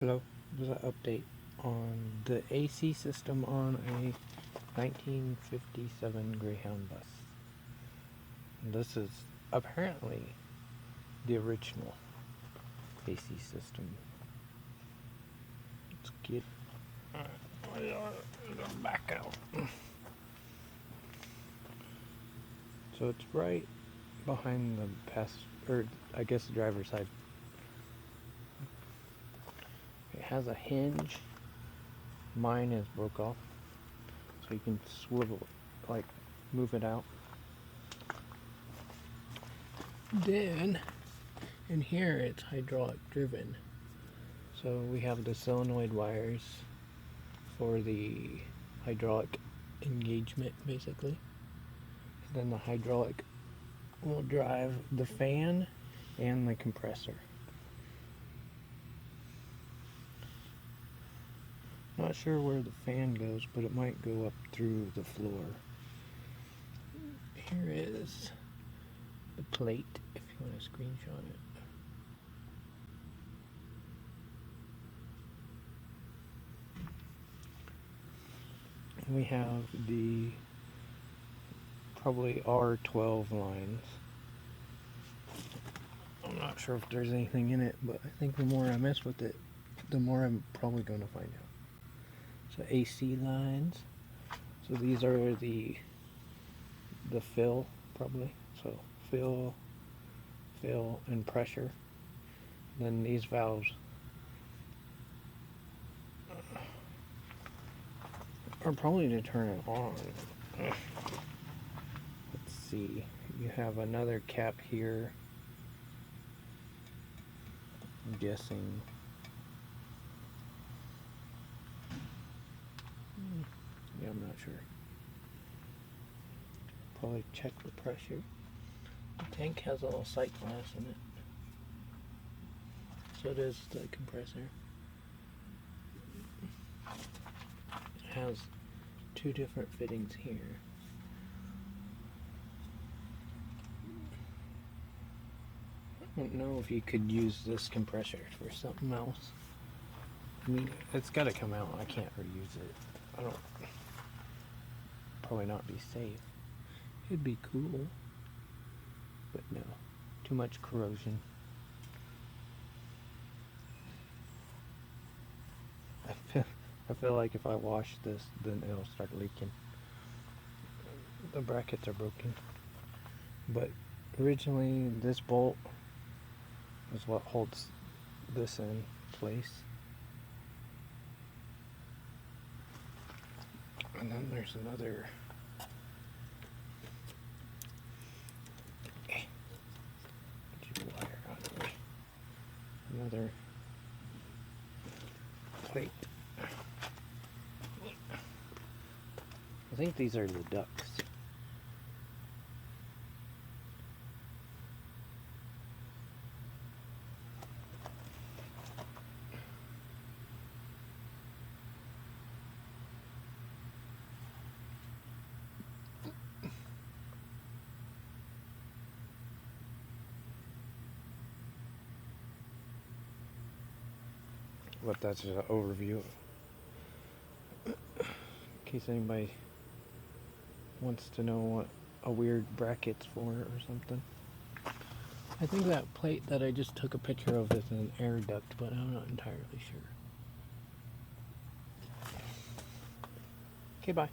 Hello, there's an update on the AC system on a 1957 Greyhound bus. And this is apparently the original AC system. Let's get back out. So it's right behind the the driver's side. It has a hinge. Mine is broke off, so you can swivel, like move it out. Then in here it's hydraulic driven, so we have the solenoid wires for the hydraulic engagement basically. Then the hydraulic will drive the fan and the compressor. Not sure where the fan goes, but it might go up through the floor. Here is the plate if you want to screenshot it. And we have the probably R12 lines. I'm not sure if there's anything in it, but I think the more I mess with it, the more I'm probably going to find out. So AC lines. So these are the fill probably. So fill, and pressure. Then these valves are probably to turn it on. Let's see. You have another cap here. I'm guessing. Yeah, I'm not sure. Probably check the pressure. The tank has a little sight glass in it. So does the compressor. It has two different fittings here. I don't know if you could use this compressor for something else. I mean, it's got to come out. I can't reuse it. I don't. Probably not be safe. It'd be cool, but no, too much corrosion. I feel like if I wash this, then it'll start leaking. The brackets are broken, but originally this bolt is what holds this in place. And then there's another wire out of the way. Another plate. I think these are the ducts. But that's just an overview in case anybody wants to know what a weird bracket's for or something. I think that plate that I just took a picture of is an air duct, but I'm not entirely sure. Okay, bye.